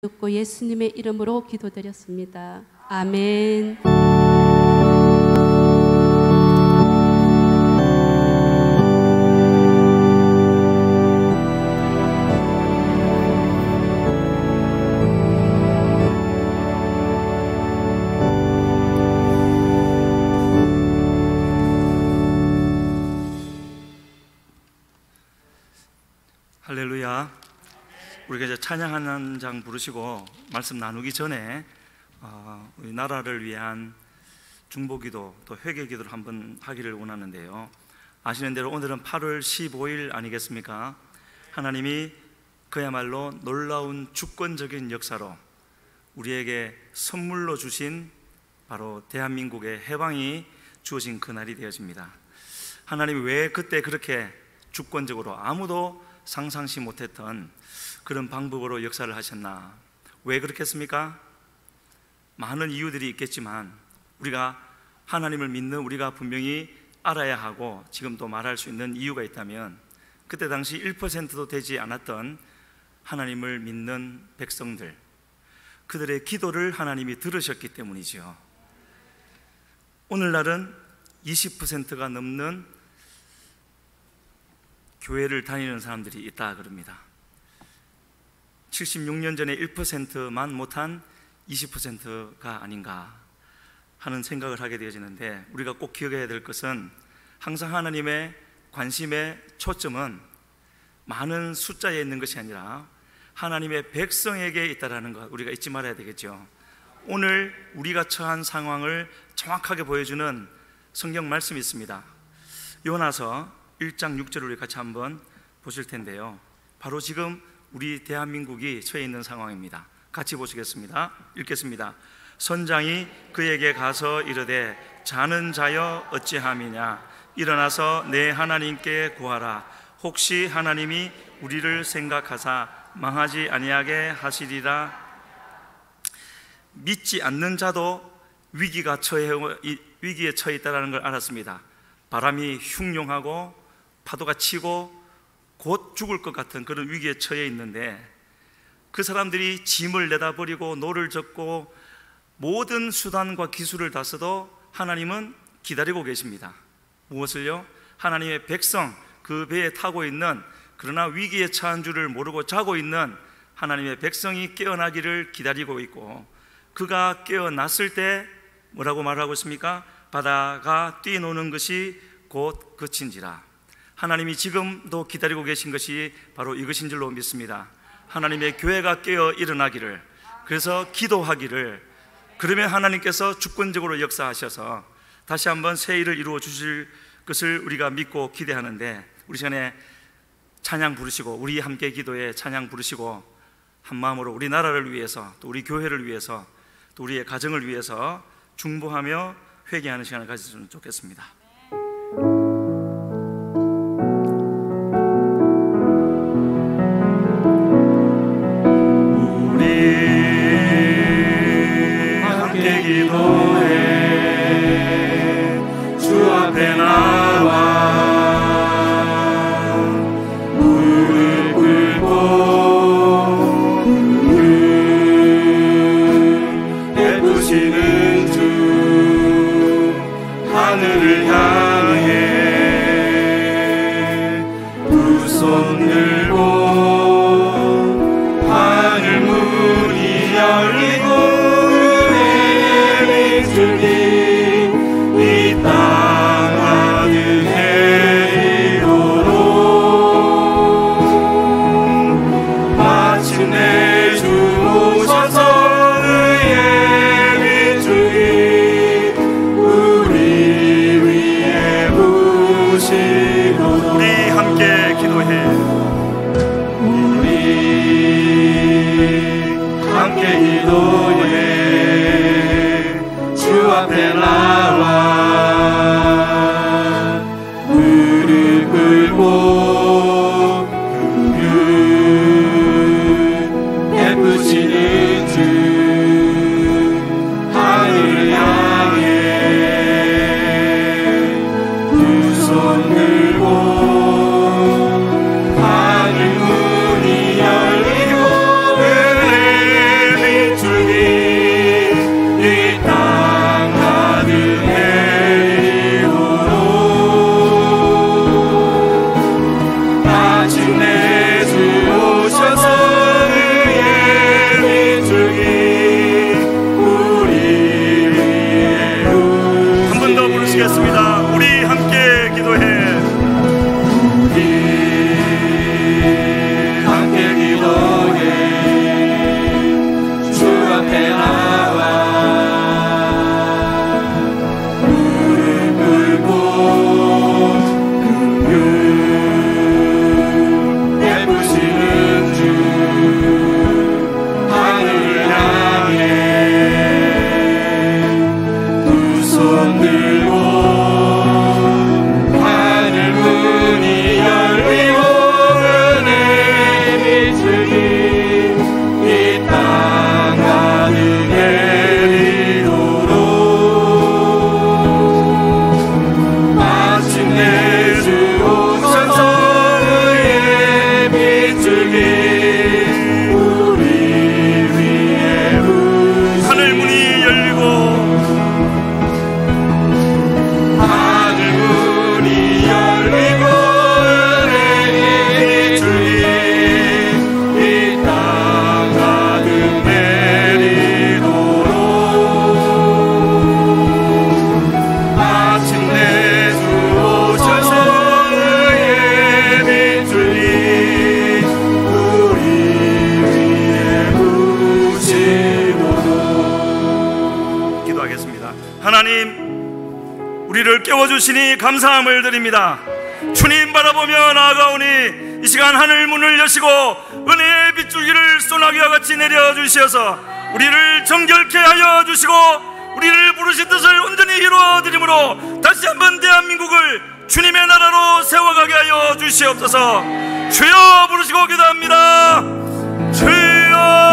듣고 예수님의 이름으로 기도드렸습니다. 아멘. 할렐루야. 우리가 이제 찬양 한 장 부르시고 말씀 나누기 전에 우리 나라를 위한 중보기도 또 회개기도를 한번 하기를 원하는데요, 아시는 대로 오늘은 8월 15일 아니겠습니까? 하나님이 그야말로 놀라운 주권적인 역사로 우리에게 선물로 주신 바로 대한민국의 해방이 주어진 그날이 되어집니다. 하나님이 왜 그때 그렇게 주권적으로 아무도 상상치 못했던 그런 방법으로 역사를 하셨나? 왜 그렇겠습니까? 많은 이유들이 있겠지만 우리가 하나님을 믿는 우리가 분명히 알아야 하고 지금도 말할 수 있는 이유가 있다면, 그때 당시 1%도 되지 않았던 하나님을 믿는 백성들, 그들의 기도를 하나님이 들으셨기 때문이죠. 오늘날은 20%가 넘는 교회를 다니는 사람들이 있다 그럽니다. 76년 전에 1%만 못한 20%가 아닌가 하는 생각을 하게 되어지는데, 우리가 꼭 기억해야 될 것은 항상 하나님의 관심의 초점은 많은 숫자에 있는 것이 아니라 하나님의 백성에게 있다는 것, 우리가 잊지 말아야 되겠죠. 오늘 우리가 처한 상황을 정확하게 보여주는 성경 말씀이 있습니다. 요나서 1장 6절을 우리 같이 한번 보실 텐데요, 바로 지금 우리 대한민국이 처해 있는 상황입니다. 같이 보시겠습니다. 읽겠습니다. 선장이 그에게 가서 이르되 자는 자여 어찌함이냐, 일어나서 내 하나님께 구하라. 혹시 하나님이 우리를 생각하사 망하지 아니하게 하시리라. 믿지 않는 자도 위기에 처해 있다는 걸 알았습니다. 바람이 흉룡하고 파도가 치고 곧 죽을 것 같은 그런 위기에 처해 있는데, 그 사람들이 짐을 내다버리고 노를 젓고 모든 수단과 기술을 다 써도 하나님은 기다리고 계십니다. 무엇을요? 하나님의 백성, 그 배에 타고 있는, 그러나 위기에 처한 줄을 모르고 자고 있는 하나님의 백성이 깨어나기를 기다리고 있고, 그가 깨어났을 때 뭐라고 말하고 있습니까? 바다가 뛰노는 것이 곧 그친지라. 하나님이 지금도 기다리고 계신 것이 바로 이것인 줄로 믿습니다. 하나님의 교회가 깨어 일어나기를, 그래서 기도하기를, 그러면 하나님께서 주권적으로 역사하셔서 다시 한번 새 일을 이루어 주실 것을 우리가 믿고 기대하는데, 우리 전에 찬양 부르시고, 우리 함께 기도에 찬양 부르시고, 한 마음으로 우리 나라를 위해서, 또 우리 교회를 위해서, 또 우리의 가정을 위해서 중보하며 회개하는 시간을 가졌으면 좋겠습니다. 기도해 주 앞에 나와 무릎 꿇고 베푸시는 주 하늘을 향해 두 손 들고 하늘 문이 열리고 이 땅 가득해 이르도록 마침내 주 오셔서 의의 빛주이 우리 위에 부시도록. 우리 함께 기도해. 우리 함께 기도해 주 앞에 나와 무릎 꿇고 베푸시는 주 하늘을 향해 두 손 들고 하늘 문이 열리고 은혜의 하나님, 우리를 깨워주시니 감사함을 드립니다. 주님 바라보며 나아가오니 이 시간 하늘 문을 여시고 은혜의 빗줄기를 소나기와 같이 내려주시어서 우리를 정결케 하여 주시고 우리를 부르신 뜻을 온전히 이루어드림으로 다시 한번 대한민국을 주님의 나라로 세워가게 하여 주시옵소서. 주여 부르시고 기도합니다. 주여.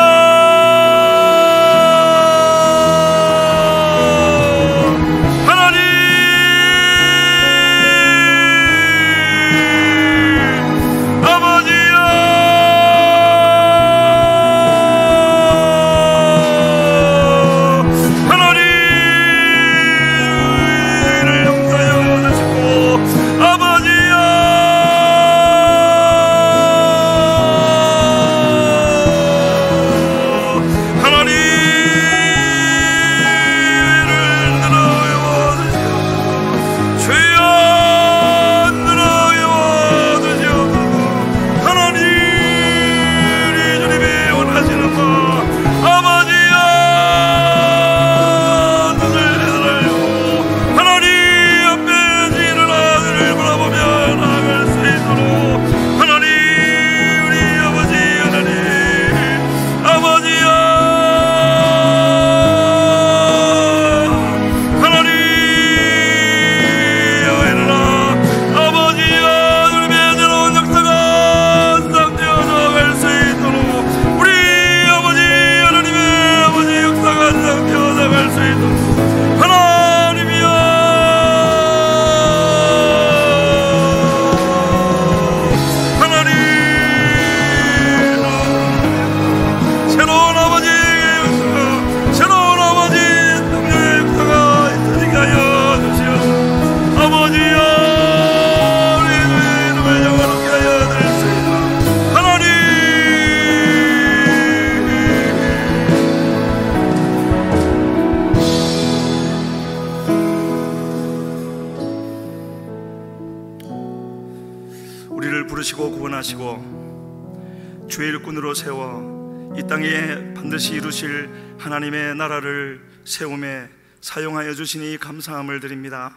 주의 일꾼으로 세워 이 땅에 반드시 이루실 하나님의 나라를 세움에 사용하여 주시니 감사함을 드립니다.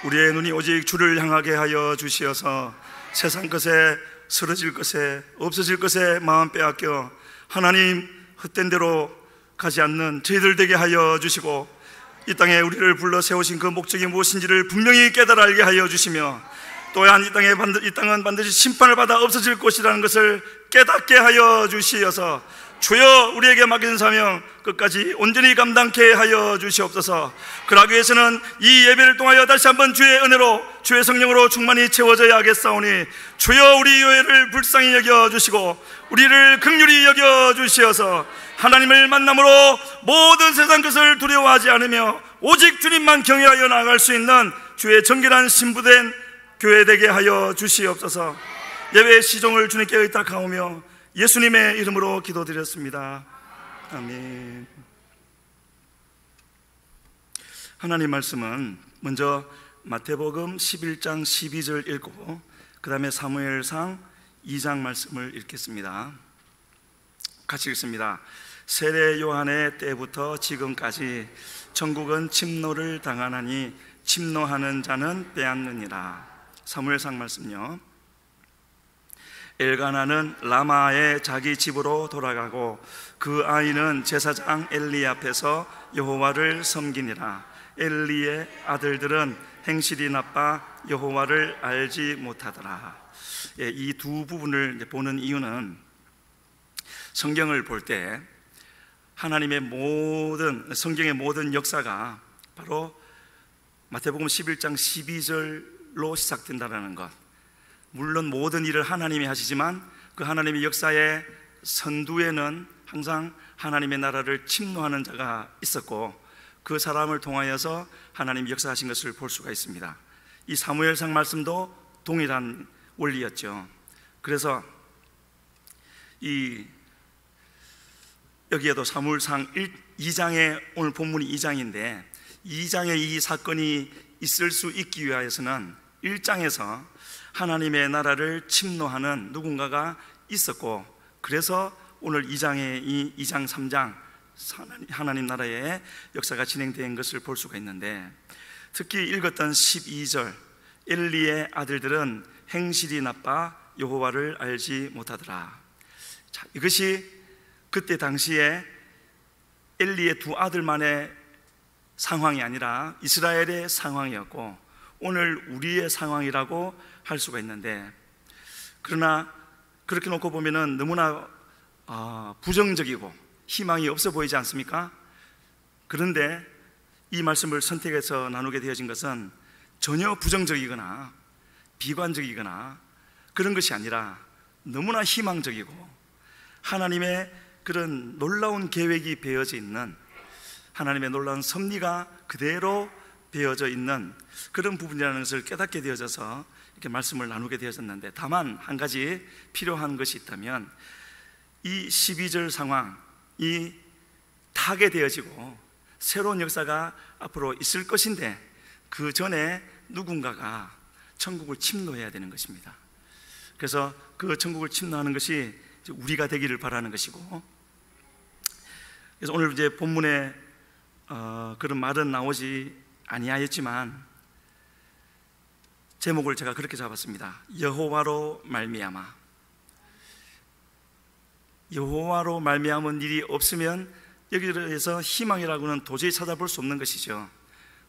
우리의 눈이 오직 주를 향하게 하여 주시어서 세상 것에 쓰러질 것에 없어질 것에 마음 빼앗겨 하나님 헛된 대로 가지 않는 저희들 되게 하여 주시고 이 땅에 우리를 불러 세우신 그 목적이 무엇인지를 분명히 깨달아 알게 하여 주시며 또한 이 땅은 반드시 심판을 받아 없어질 곳이라는 것을 깨닫게 하여 주시어서 주여 우리에게 맡긴 사명 끝까지 온전히 감당케 하여 주시옵소서. 그러기 위해서는 이 예배를 통하여 다시 한번 주의 은혜로 주의 성령으로 충만히 채워져야 하겠사오니 주여 우리 교회를 불쌍히 여겨주시고 우리를 긍휼히 여겨주시어서 하나님을 만남으로 모든 세상 것을 두려워하지 않으며 오직 주님만 경외하여 나아갈 수 있는 주의 정결한 신부된 교회 되게 하여 주시옵소서. 예배의 시종을 주님께 의탁하오며 예수님의 이름으로 기도드렸습니다. 아멘. 하나님 말씀은 먼저 마태복음 11장 12절 읽고 그 다음에 사무엘상 2장 말씀을 읽겠습니다. 같이 읽습니다. 세례 요한의 때부터 지금까지 천국은 침노를 당하나니 침노하는 자는 빼앗느니라. 사무엘상 말씀요. 엘가나는 라마의 자기 집으로 돌아가고 그 아이는 제사장 엘리 앞에서 여호와를 섬기니라. 엘리의 아들들은 행실이 나빠 여호와를 알지 못하더라. 이 두 부분을 보는 이유는 성경을 볼 때 하나님의 성경의 모든 역사가 바로 마태복음 11장 12절로 시작된다는 것. 물론 모든 일을 하나님이 하시지만 그 하나님의 역사의 선두에는 항상 하나님의 나라를 침노하는 자가 있었고 그 사람을 통하여서 하나님이 역사하신 것을 볼 수가 있습니다. 이 사무엘상 말씀도 동일한 원리였죠. 그래서 여기에도 사무엘상 2장에 오늘 본문이 2장인데 2장에 이 사건이 있을 수 있기 위하여서는 1장에서 하나님의 나라를 침노하는 누군가가 있었고 그래서 오늘 2장에 이 2장 3장 하나님 나라의 역사가 진행된 것을 볼 수가 있는데, 특히 읽었던 12절, 엘리의 아들들은 행실이 나빠 여호와를 알지 못하더라. 자, 이것이 그때 당시에 엘리의 두 아들만의 상황이 아니라 이스라엘의 상황이었고, 오늘 우리의 상황이라고 할 수가 있는데, 그러나 그렇게 놓고 보면은 너무나 부정적이고 희망이 없어 보이지 않습니까? 그런데 이 말씀을 선택해서 나누게 되어진 것은 전혀 부정적이거나 비관적이거나 그런 것이 아니라 너무나 희망적이고 하나님의 그런 놀라운 계획이 배어져 있는, 하나님의 놀라운 섭리가 그대로 배어져 있는 그런 부분이라는 것을 깨닫게 되어져서 이렇게 말씀을 나누게 되어졌는데, 다만 한 가지 필요한 것이 있다면, 이 12절 상황이 타게 되어지고 새로운 역사가 앞으로 있을 것인데, 그 전에 누군가가 천국을 침노해야 되는 것입니다. 그래서 그 천국을 침노하는 것이 우리가 되기를 바라는 것이고, 그래서 오늘 이제 본문에 그런 말은 나오지 아니하였지만 제목을 제가 그렇게 잡았습니다. 여호와로 말미암아. 여호와로 말미암은 일이 없으면 여기에서 희망이라고는 도저히 찾아볼 수 없는 것이죠.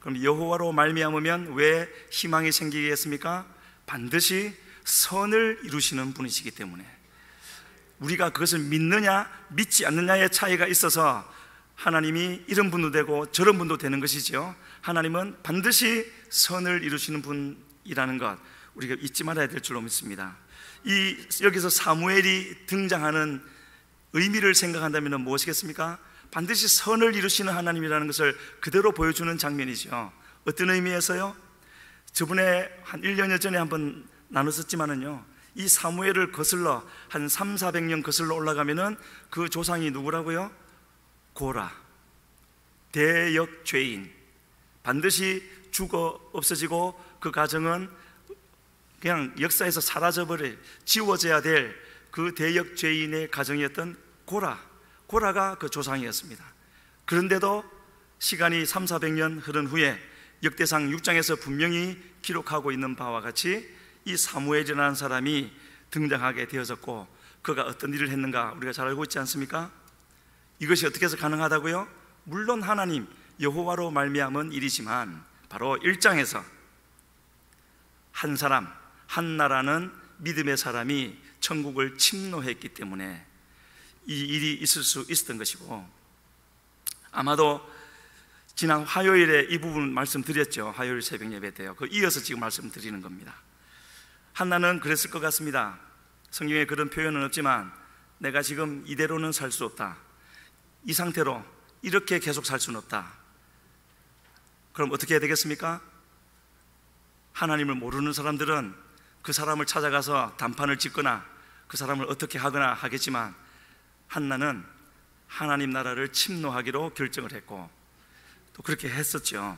그럼 여호와로 말미암으면 왜 희망이 생기겠습니까? 반드시 선을 이루시는 분이시기 때문에. 우리가 그것을 믿느냐 믿지 않느냐의 차이가 있어서 하나님이 이런 분도 되고 저런 분도 되는 것이죠. 하나님은 반드시 선을 이루시는 분이라는 것 우리가 잊지 말아야 될 줄로 믿습니다. 여기서 사무엘이 등장하는 의미를 생각한다면 무엇이겠습니까? 반드시 선을 이루시는 하나님이라는 것을 그대로 보여주는 장면이죠. 어떤 의미에서요? 저번에 한 1년여 전에 한번 나눴었지만은요, 이 사무엘을 거슬러 한 300~400년 거슬러 올라가면은 그 조상이 누구라고요? 고라, 대역 죄인, 반드시 죽어 없어지고 그 가정은 그냥 역사에서 사라져버릴, 지워져야 될 그 대역 죄인의 가정이었던 고라가 그 조상이었습니다. 그런데도 시간이 300~400년 흐른 후에 역대상 6장에서 분명히 기록하고 있는 바와 같이 이 사무엘이라는 사람이 등장하게 되어졌고, 그가 어떤 일을 했는가 우리가 잘 알고 있지 않습니까? 이것이 어떻게 해서 가능하다고요? 물론 하나님 여호와로 말미암은 일이지만, 바로 1장에서 한 사람, 한 나라는 믿음의 사람이 천국을 침노했기 때문에 이 일이 있을 수 있었던 것이고, 아마도 지난 화요일에 이 부분 말씀드렸죠. 화요일 새벽 예배 때요. 그 이어서 지금 말씀드리는 겁니다. 한나는 그랬을 것 같습니다. 성경에 그런 표현은 없지만, 내가 지금 이대로는 살 수 없다, 이 상태로 이렇게 계속 살 수는 없다. 그럼 어떻게 해야 되겠습니까? 하나님을 모르는 사람들은 그 사람을 찾아가서 단판을 짓거나 그 사람을 어떻게 하거나 하겠지만, 한나는 하나님 나라를 침노하기로 결정을 했고 또 그렇게 했었죠.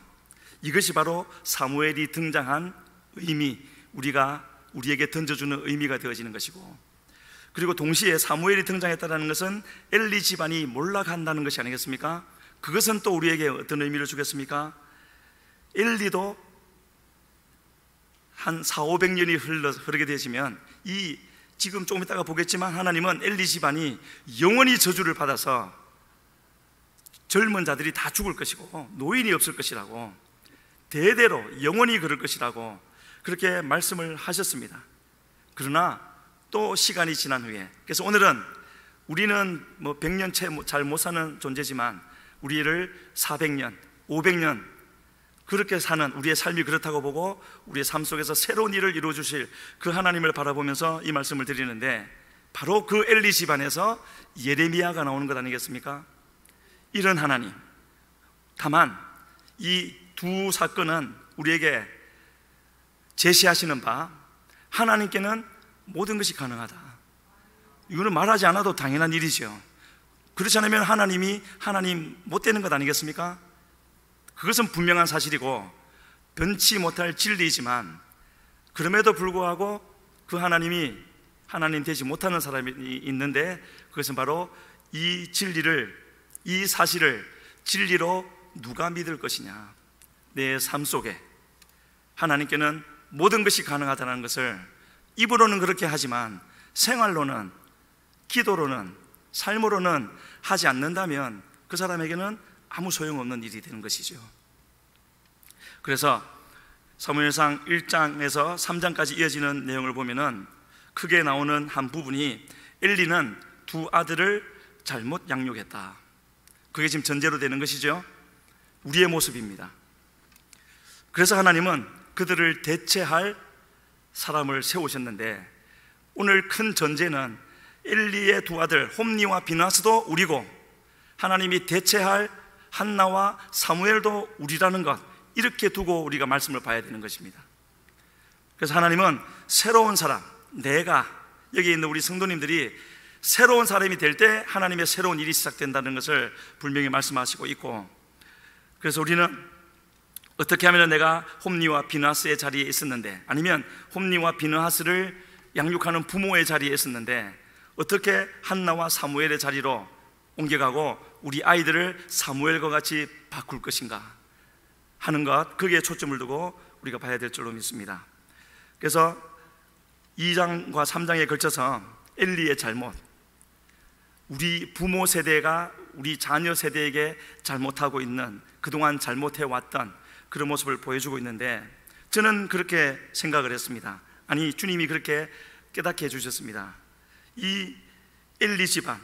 이것이 바로 사무엘이 등장한 의미, 우리에게 던져주는 의미가 되어지는 것이고, 그리고 동시에 사무엘이 등장했다는 것은 엘리 집안이 몰락한다는 것이 아니겠습니까? 그것은 또 우리에게 어떤 의미를 주겠습니까? 엘리도 한 400~500년이 흐르게 되시면, 지금 조금 이따가 보겠지만 하나님은 엘리 집안이 영원히 저주를 받아서 젊은 자들이 다 죽을 것이고 노인이 없을 것이라고, 대대로 영원히 그럴 것이라고 그렇게 말씀을 하셨습니다. 그러나 또 시간이 지난 후에, 그래서 오늘은 우리는 100년 채 잘 못 사는 존재지만 우리를 400년, 500년 그렇게 사는 우리의 삶이 그렇다고 보고 우리의 삶 속에서 새로운 일을 이루어 주실 그 하나님을 바라보면서 이 말씀을 드리는데, 바로 그 엘리 집안에서 예레미야가 나오는 것 아니겠습니까? 이런 하나님. 다만 이 두 사건은 우리에게 제시하시는 바, 하나님께는 모든 것이 가능하다. 이거는 말하지 않아도 당연한 일이죠. 그렇지 않으면 하나님 못 되는 것 아니겠습니까? 그것은 분명한 사실이고 변치 못할 진리이지만, 그럼에도 불구하고 그 하나님이 하나님 되지 못하는 사람이 있는데, 그것은 바로 이 진리를 이 사실을 진리로 누가 믿을 것이냐? 내 삶 속에 하나님께는 모든 것이 가능하다는 것을 입으로는 그렇게 하지만 생활로는, 기도로는, 삶으로는 하지 않는다면 그 사람에게는 아무 소용없는 일이 되는 것이죠. 그래서 사무엘상 1장에서 3장까지 이어지는 내용을 보면은 크게 나오는 한 부분이 엘리는 두 아들을 잘못 양육했다. 그게 지금 전제로 되는 것이죠. 우리의 모습입니다. 그래서 하나님은 그들을 대체할 사람을 세우셨는데 오늘 큰 전제는 엘리의 두 아들 홈니와 비나스도 우리고 하나님이 대체할 한나와 사무엘도 우리라는 것, 이렇게 두고 우리가 말씀을 봐야 되는 것입니다. 그래서 하나님은 새로운 사람, 내가 여기 있는 우리 성도님들이 새로운 사람이 될 때 하나님의 새로운 일이 시작된다는 것을 분명히 말씀하시고 있고, 그래서 우리는 어떻게 하면 내가 홈니와 비나스의 자리에 있었는데, 아니면 홈니와 비느하스를 양육하는 부모의 자리에 있었는데 어떻게 한나와 사무엘의 자리로 옮겨가고 우리 아이들을 사무엘과 같이 바꿀 것인가 하는 것, 거기에 초점을 두고 우리가 봐야 될 줄로 믿습니다. 그래서 2장과 3장에 걸쳐서 엘리의 잘못, 우리 부모 세대가 우리 자녀 세대에게 잘못하고 있는, 그동안 잘못해왔던 그런 모습을 보여주고 있는데, 저는 그렇게 생각을 했습니다. 아니, 주님이 그렇게 깨닫게 해주셨습니다. 이 엘리 집안,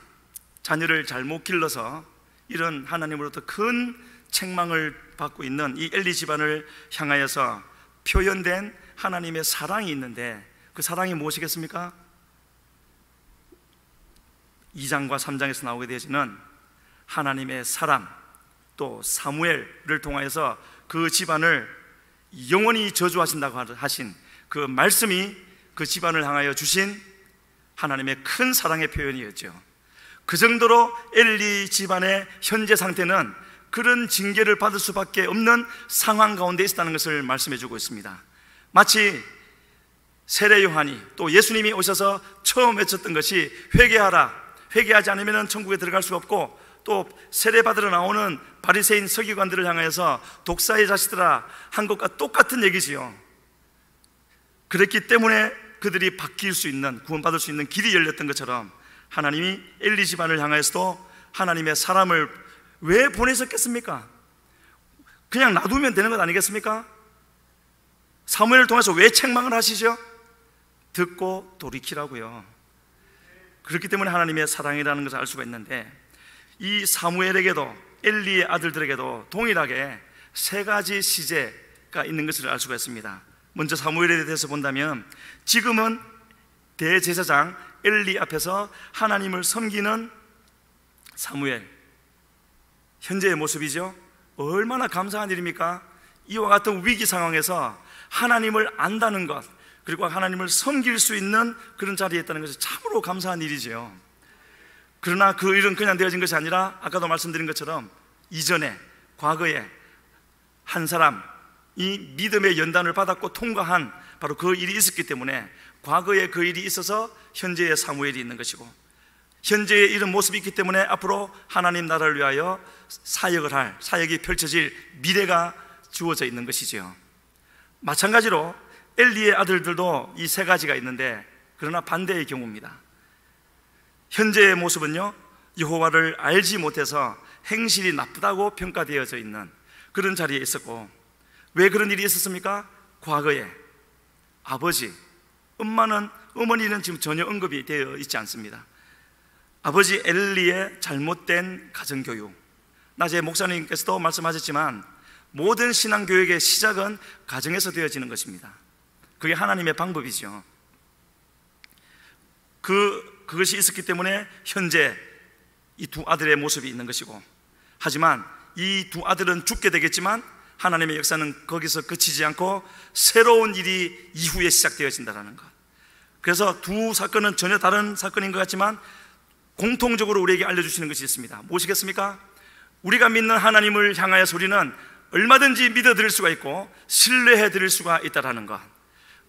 자녀를 잘못 길러서 이런 하나님으로부터 큰 책망을 받고 있는 이 엘리 집안을 향하여서 표현된 하나님의 사랑이 있는데, 그 사랑이 무엇이겠습니까? 2장과 3장에서 나오게 되어지는 하나님의 사람, 또 사무엘을 통하여서 그 집안을 영원히 저주하신다고 하신 그 말씀이 그 집안을 향하여 주신 하나님의 큰 사랑의 표현이었죠. 그 정도로 엘리 집안의 현재 상태는 그런 징계를 받을 수밖에 없는 상황 가운데 있었다는 것을 말씀해 주고 있습니다. 마치 세례 요한이, 또 예수님이 오셔서 처음 외쳤던 것이 회개하라, 회개하지 않으면 천국에 들어갈 수가 없고, 또 세례 받으러 나오는 바리새인 서기관들을 향하여서 독사의 자식들아 한 것과 똑같은 얘기지요. 그랬기 때문에 그들이 바뀔 수 있는, 구원받을 수 있는 길이 열렸던 것처럼 하나님이 엘리 집안을 향하여서도 하나님의 사람을 왜 보내셨겠습니까? 그냥 놔두면 되는 것 아니겠습니까? 사무엘을 통해서 왜 책망을 하시죠? 듣고 돌이키라고요. 그렇기 때문에 하나님의 사랑이라는 것을 알 수가 있는데, 이 사무엘에게도 엘리의 아들들에게도 동일하게 세 가지 시제가 있는 것을 알 수가 있습니다. 먼저 사무엘에 대해서 본다면, 지금은 대제사장 엘리 앞에서 하나님을 섬기는 사무엘, 현재의 모습이죠. 얼마나 감사한 일입니까? 이와 같은 위기 상황에서 하나님을 안다는 것, 그리고 하나님을 섬길 수 있는 그런 자리에 있다는 것이 참으로 감사한 일이죠. 그러나 그 일은 그냥 되어진 것이 아니라 아까도 말씀드린 것처럼 이전에, 과거에 한 사람이 믿음의 연단을 받았고 통과한 바로 그 일이 있었기 때문에 과거에 그 일이 있어서 현재의 사무엘이 있는 것이고, 현재의 이런 모습이 있기 때문에 앞으로 하나님 나라를 위하여 사역을 할, 사역이 펼쳐질 미래가 주어져 있는 것이지요. 마찬가지로 엘리의 아들들도 이 세 가지가 있는데, 그러나 반대의 경우입니다. 현재의 모습은요, 여호와를 알지 못해서 행실이 나쁘다고 평가되어져 있는 그런 자리에 있었고, 왜 그런 일이 있었습니까? 과거에 아버지, 어머니는 지금 전혀 언급이 되어 있지 않습니다. 아버지 엘리의 잘못된 가정교육, 낮에 목사님께서도 말씀하셨지만 모든 신앙교육의 시작은 가정에서 되어지는 것입니다. 그게 하나님의 방법이죠. 그것이 있었기 때문에 현재 이 두 아들의 모습이 있는 것이고, 하지만 이 두 아들은 죽게 되겠지만 하나님의 역사는 거기서 그치지 않고 새로운 일이 이후에 시작되어진다는 것. 그래서 두 사건은 전혀 다른 사건인 것 같지만 공통적으로 우리에게 알려주시는 것이 있습니다. 무엇이겠습니까? 우리가 믿는 하나님을 향하여서 우리는 얼마든지 믿어드릴 수가 있고 신뢰해드릴 수가 있다는 것.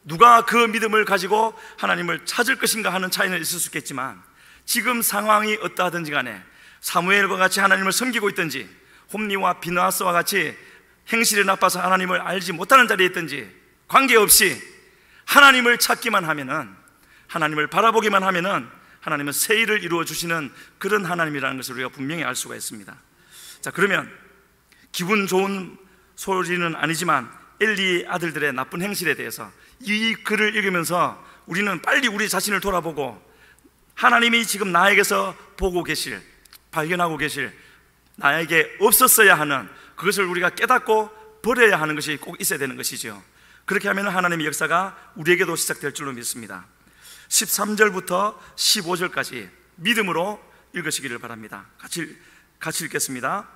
누가 그 믿음을 가지고 하나님을 찾을 것인가 하는 차이는 있을 수 있겠지만, 지금 상황이 어떠하든지 간에 사무엘과 같이 하나님을 섬기고 있든지, 홈리와 비느하스와 같이 행실이 나빠서 하나님을 알지 못하는 자리에 있든지 관계없이 하나님을 찾기만 하면은, 하나님을 바라보기만 하면은 하나님은 새 일을 이루어 주시는 그런 하나님이라는 것을 우리가 분명히 알 수가 있습니다. 자, 그러면 기분 좋은 소리는 아니지만 엘리의 아들들의 나쁜 행실에 대해서 이 글을 읽으면서 우리는 빨리 우리 자신을 돌아보고 하나님이 지금 나에게서 보고 계실, 발견하고 계실, 나에게 없었어야 하는 그것을 우리가 깨닫고 버려야 하는 것이 꼭 있어야 되는 것이죠. 그렇게 하면 하나님의 역사가 우리에게도 시작될 줄로 믿습니다. 13절부터 15절까지 믿음으로 읽으시기를 바랍니다. 같이 읽겠습니다.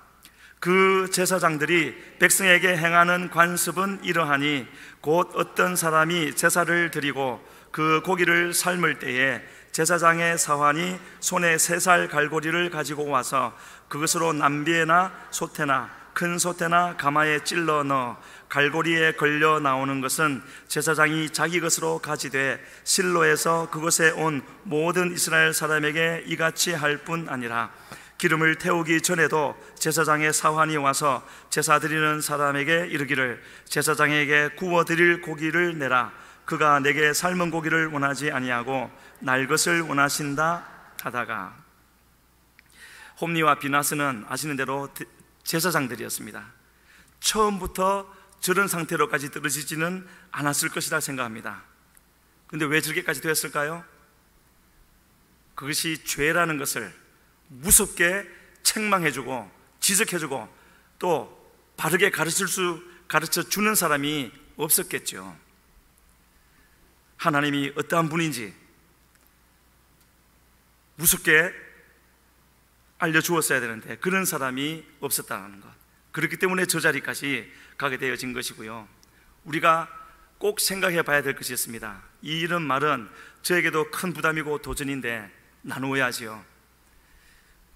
그 제사장들이 백성에게 행하는 관습은 이러하니 곧 어떤 사람이 제사를 드리고 그 고기를 삶을 때에 제사장의 사환이 손에 3살 갈고리를 가지고 와서 그것으로 남비에나 소태나 큰 소태나 가마에 찔러 넣어 갈고리에 걸려 나오는 것은 제사장이 자기 것으로 가지되 실로에서 그곳에 온 모든 이스라엘 사람에게 이같이 할 뿐 아니라 기름을 태우기 전에도 제사장의 사환이 와서 제사 드리는 사람에게 이르기를 제사장에게 구워 드릴 고기를 내라. 그가 내게 삶은 고기를 원하지 아니하고 날 것을 원하신다 하다가, 홈리와 비나스는 아시는 대로 제사장들이었습니다. 처음부터 저런 상태로까지 떨어지지는 않았을 것이라 생각합니다. 그런데 왜 저렇게까지 되었을까요? 그것이 죄라는 것을 무섭게 책망해주고 지적해주고 또 바르게 가르쳐 주는 사람이 없었겠죠. 하나님이 어떠한 분인지 무섭게 알려주었어야 되는데 그런 사람이 없었다는 것, 그렇기 때문에 저 자리까지 가게 되어진 것이고요. 우리가 꼭 생각해 봐야 될 것이 있습니다. 이런 말은 저에게도 큰 부담이고 도전인데 나누어야지요.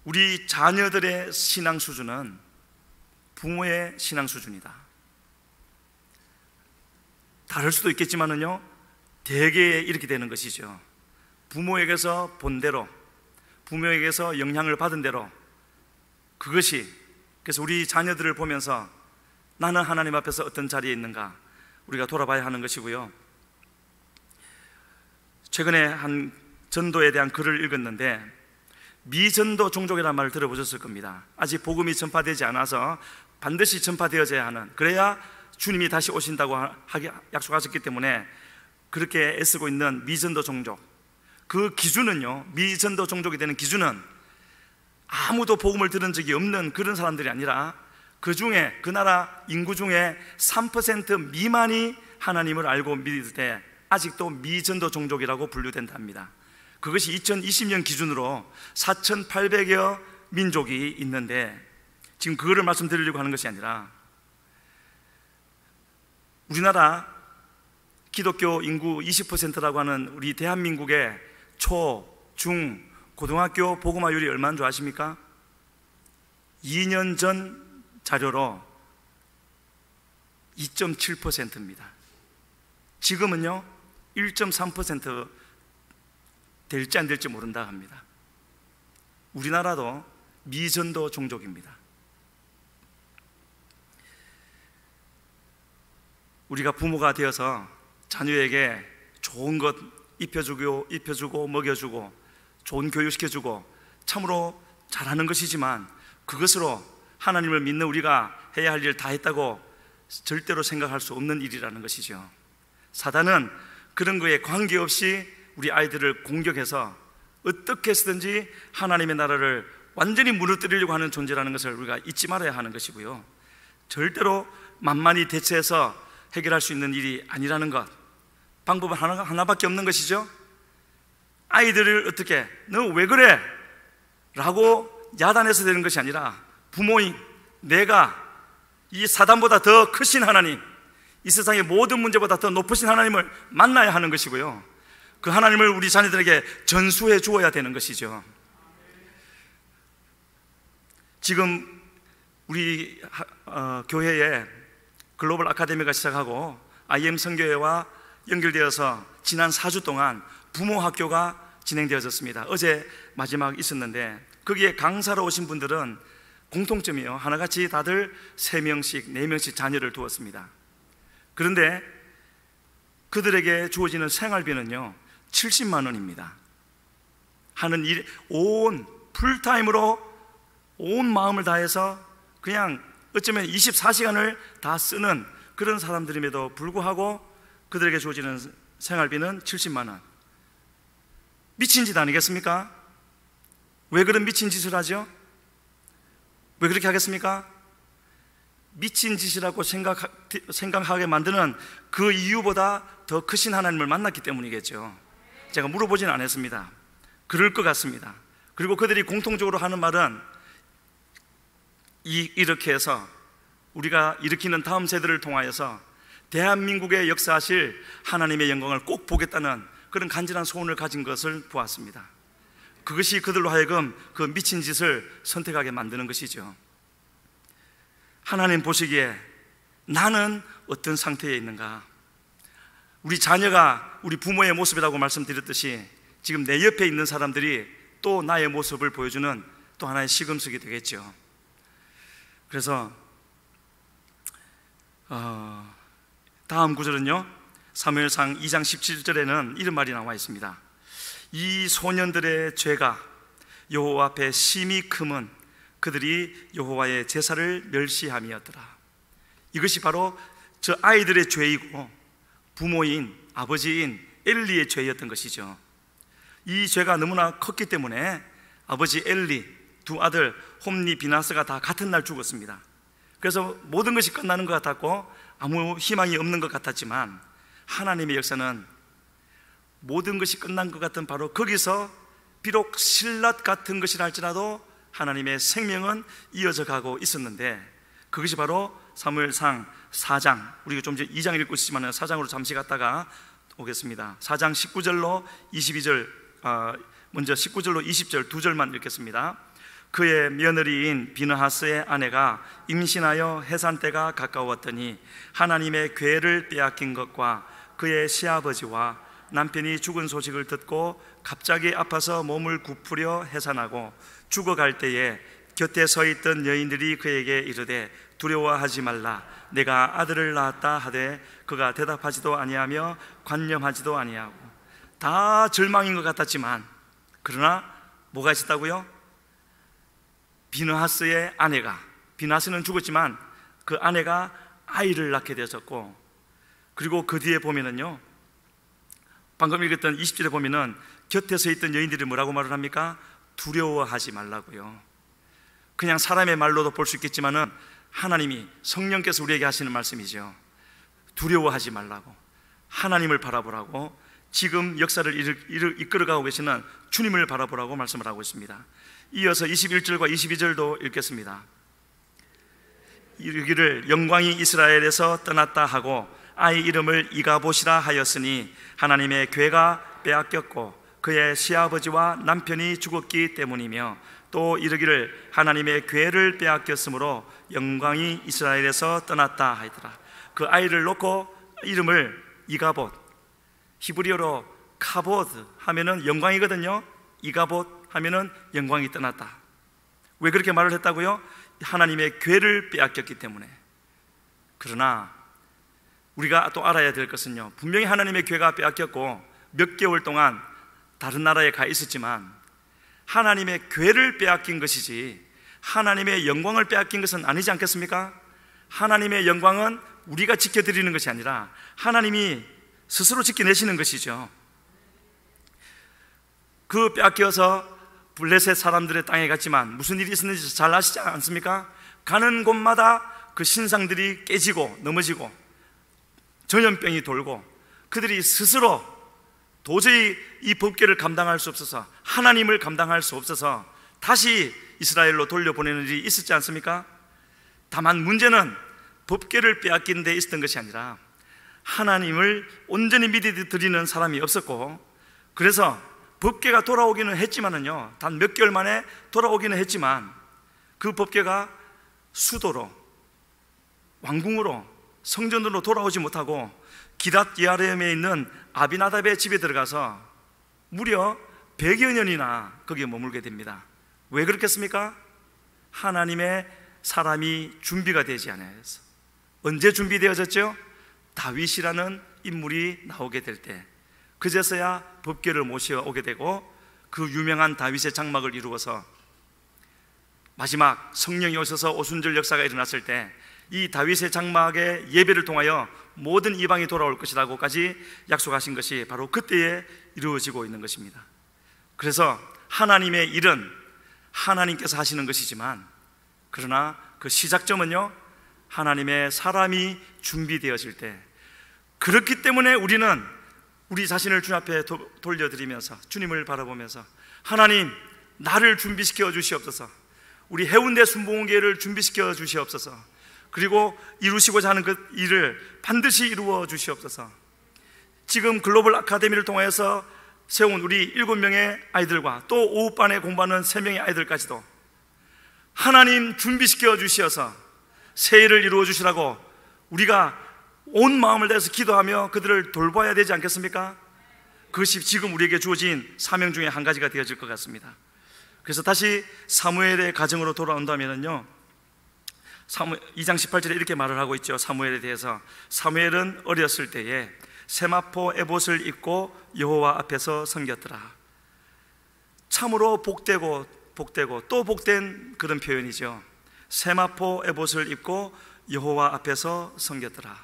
우리 자녀들의 신앙 수준은 부모의 신앙 수준이다. 다를 수도 있겠지만은요, 대개 이렇게 되는 것이죠. 부모에게서 본 대로, 부모에게서 영향을 받은 대로, 그것이, 그래서 우리 자녀들을 보면서 나는 하나님 앞에서 어떤 자리에 있는가 우리가 돌아봐야 하는 것이고요. 최근에 한 전도에 대한 글을 읽었는데, 미전도 종족이라는 말을 들어보셨을 겁니다. 아직 복음이 전파되지 않아서 반드시 전파되어져야 하는, 그래야 주님이 다시 오신다고 약속하셨기 때문에 그렇게 애쓰고 있는 미전도 종족, 그 기준은요, 미전도 종족이 되는 기준은 아무도 복음을 들은 적이 없는 그런 사람들이 아니라 그 중에, 그 나라 인구 중에 3% 미만이 하나님을 알고 믿을 때 아직도 미전도 종족이라고 분류된답니다. 그것이 2020년 기준으로 4,800여 민족이 있는데, 지금 그거를 말씀드리려고 하는 것이 아니라 우리나라 기독교 인구 20%라고 하는 우리 대한민국의 초, 중, 고등학교 복음화율이 얼마인 줄 아십니까? 2년 전 자료로 2.7%입니다. 지금은요 1.3% 될지 안 될지 모른다 합니다. 우리나라도 미전도 종족입니다. 우리가 부모가 되어서 자녀에게 좋은 것 입혀주고 먹여주고 좋은 교육시켜주고 참으로 잘하는 것이지만, 그것으로 하나님을 믿는 우리가 해야 할 일을 다 했다고 절대로 생각할 수 없는 일이라는 것이죠. 사단은 그런 거에 관계없이 우리 아이들을 공격해서 어떻게 해서든지 하나님의 나라를 완전히 무너뜨리려고 하는 존재라는 것을 우리가 잊지 말아야 하는 것이고요. 절대로 만만히 대처해서 해결할 수 있는 일이 아니라는 것, 방법은 하나밖에 없는 것이죠. 아이들을 어떻게, 너 왜 그래? 라고 야단해서 되는 것이 아니라, 부모인 내가 이 사단보다 더 크신 하나님, 이 세상의 모든 문제보다 더 높으신 하나님을 만나야 하는 것이고요, 그 하나님을 우리 자녀들에게 전수해 주어야 되는 것이죠. 지금 우리 교회에 글로벌 아카데미가 시작하고 IM 선교회와 연결되어서 지난 4주 동안 부모 학교가 진행되어졌습니다. 어제 마지막 있었는데, 거기에 강사로 오신 분들은 공통점이요, 하나같이 다들 3명씩 4명씩 자녀를 두었습니다. 그런데 그들에게 주어지는 생활비는요 70만 원입니다. 하는 일, 온 풀타임으로 온 마음을 다해서 그냥 어쩌면 24시간을 다 쓰는 그런 사람들임에도 불구하고 그들에게 주어지는 생활비는 70만 원. 미친 짓 아니겠습니까? 왜 그런 미친 짓을 하죠? 왜 그렇게 하겠습니까? 미친 짓이라고 생각하게 만드는 그 이유보다 더 크신 하나님을 만났기 때문이겠죠. 제가 물어보지는 않았습니다. 그럴 것 같습니다. 그리고 그들이 공통적으로 하는 말은 이렇게 해서 우리가 일으키는 다음 세대를 통하여서 대한민국에 역사하실 하나님의 영광을 꼭 보겠다는 그런 간절한 소원을 가진 것을 보았습니다. 그것이 그들로 하여금 그 미친 짓을 선택하게 만드는 것이죠. 하나님 보시기에 나는 어떤 상태에 있는가? 우리 자녀가 우리 부모의 모습이라고 말씀드렸듯이 지금 내 옆에 있는 사람들이 또 나의 모습을 보여주는 또 하나의 시금석이 되겠죠. 그래서 다음 구절은요, 사무엘상 2장 17절에는 이런 말이 나와 있습니다. 이 소년들의 죄가 여호와 앞에 심히 크면 그들이 여호와의 제사를 멸시함이었더라. 이것이 바로 저 아이들의 죄이고 부모인 아버지인 엘리의 죄였던 것이죠. 이 죄가 너무나 컸기 때문에 아버지 엘리, 두 아들 홈리, 비나스가 다 같은 날 죽었습니다. 그래서 모든 것이 끝나는 것 같았고 아무 희망이 없는 것 같았지만 하나님의 역사는 모든 것이 끝난 것 같은 바로 거기서 비록 실낱 같은 것이라 할지라도 하나님의 생명은 이어져 가고 있었는데, 그것이 바로 사무엘상 4장, 우리가 좀 전에 2장 읽고 있지만 4장으로 잠시 갔다가 오겠습니다. 4장 19절로 22절, 먼저 19절로 20절 두 절만 읽겠습니다. 그의 며느리인 비느하스의 아내가 임신하여 해산 때가 가까웠더니 하나님의 궤를 빼앗긴 것과 그의 시아버지와 남편이 죽은 소식을 듣고 갑자기 아파서 몸을 굽으려 해산하고 죽어갈 때에 곁에 서 있던 여인들이 그에게 이르되 두려워하지 말라, 내가 아들을 낳았다 하되 그가 대답하지도 아니하며 관념하지도 아니하고. 다 절망인 것 같았지만 그러나 뭐가 있었다고요? 비느하스의 아내가, 비느하스는 죽었지만 그 아내가 아이를 낳게 되었고, 그리고 그 뒤에 보면은요, 방금 읽었던 20절에 보면은 곁에 서 있던 여인들이 뭐라고 말을 합니까? 두려워하지 말라고요. 그냥 사람의 말로도 볼 수 있겠지만은 하나님이, 성령께서 우리에게 하시는 말씀이죠. 두려워하지 말라고, 하나님을 바라보라고, 지금 역사를 이끌어가고 계시는 주님을 바라보라고 말씀을 하고 있습니다. 이어서 21절과 22절도 읽겠습니다. 이르기를 영광이 이스라엘에서 떠났다 하고 아이 이름을 이가봇이라 하였으니 하나님의 궤가 빼앗겼고 그의 시아버지와 남편이 죽었기 때문이며, 또 이르기를 하나님의 궤를 빼앗겼으므로 영광이 이스라엘에서 떠났다 하더라. 그 아이를 놓고 이름을 이가봇, 히브리어로 카보드 하면은 영광이거든요. 이가봇 하면은 영광이 떠났다. 왜 그렇게 말을 했다고요? 하나님의 궤를 빼앗겼기 때문에. 그러나 우리가 또 알아야 될 것은요, 분명히 하나님의 궤가 빼앗겼고 몇 개월 동안 다른 나라에 가 있었지만 하나님의 궤를 빼앗긴 것이지 하나님의 영광을 빼앗긴 것은 아니지 않겠습니까? 하나님의 영광은 우리가 지켜드리는 것이 아니라 하나님이 스스로 지켜내시는 것이죠. 그 빼앗겨서 블레셋 사람들의 땅에 갔지만 무슨 일이 있었는지 잘 아시지 않습니까? 가는 곳마다 그 신상들이 깨지고 넘어지고 전염병이 돌고 그들이 스스로 도저히 이 법궤를 감당할 수 없어서, 하나님을 감당할 수 없어서 다시 이스라엘로 돌려보내는 일이 있었지 않습니까? 다만 문제는 법궤를 빼앗긴 데 있었던 것이 아니라 하나님을 온전히 믿어드리는 사람이 없었고, 그래서 법궤가 돌아오기는 했지만은요, 단 몇 개월 만에 돌아오기는 했지만 그 법궤가 수도로, 왕궁으로, 성전으로 돌아오지 못하고 기랏 예아림에 있는 아비나답의 집에 들어가서 무려 100여 년이나 거기에 머물게 됩니다. 왜 그렇겠습니까? 하나님의 사람이 준비가 되지 않아요. 언제 준비되어졌죠? 다윗이라는 인물이 나오게 될 때, 그제서야 법궤를 모셔오게 되고 그 유명한 다윗의 장막을 이루어서 마지막 성령이 오셔서 오순절 역사가 일어났을 때 이 다윗의 장막의 예배를 통하여 모든 이방이 돌아올 것이라고까지 약속하신 것이 바로 그때에 이루어지고 있는 것입니다. 그래서 하나님의 일은 하나님께서 하시는 것이지만, 그러나 그 시작점은요, 하나님의 사람이 준비되어질 때, 그렇기 때문에 우리는 우리 자신을 주님 앞에 돌려드리면서 주님을 바라보면서, 하나님 나를 준비시켜 주시옵소서, 우리 해운대 순복음교회를 준비시켜 주시옵소서, 그리고 이루시고자 하는 그 일을 반드시 이루어 주시옵소서. 지금 글로벌 아카데미를 통해서 세운 우리 7명의 아이들과 또 오후반에 공부하는 3명의 아이들까지도 하나님 준비시켜 주시어서 새 일을 이루어 주시라고 우리가 온 마음을 다해서 기도하며 그들을 돌봐야 되지 않겠습니까? 그것이 지금 우리에게 주어진 사명 중에 한 가지가 되어질 것 같습니다. 그래서 다시 사무엘의 가정으로 돌아온다면요, 2장 18절에 이렇게 말을 하고 있죠. 사무엘에 대해서, 사무엘은 어렸을 때에 세마포 에봇을 입고 여호와 앞에서 섬겼더라. 참으로 복되고 또 복된 그런 표현이죠. 세마포 에봇을 입고 여호와 앞에서 섬겼더라.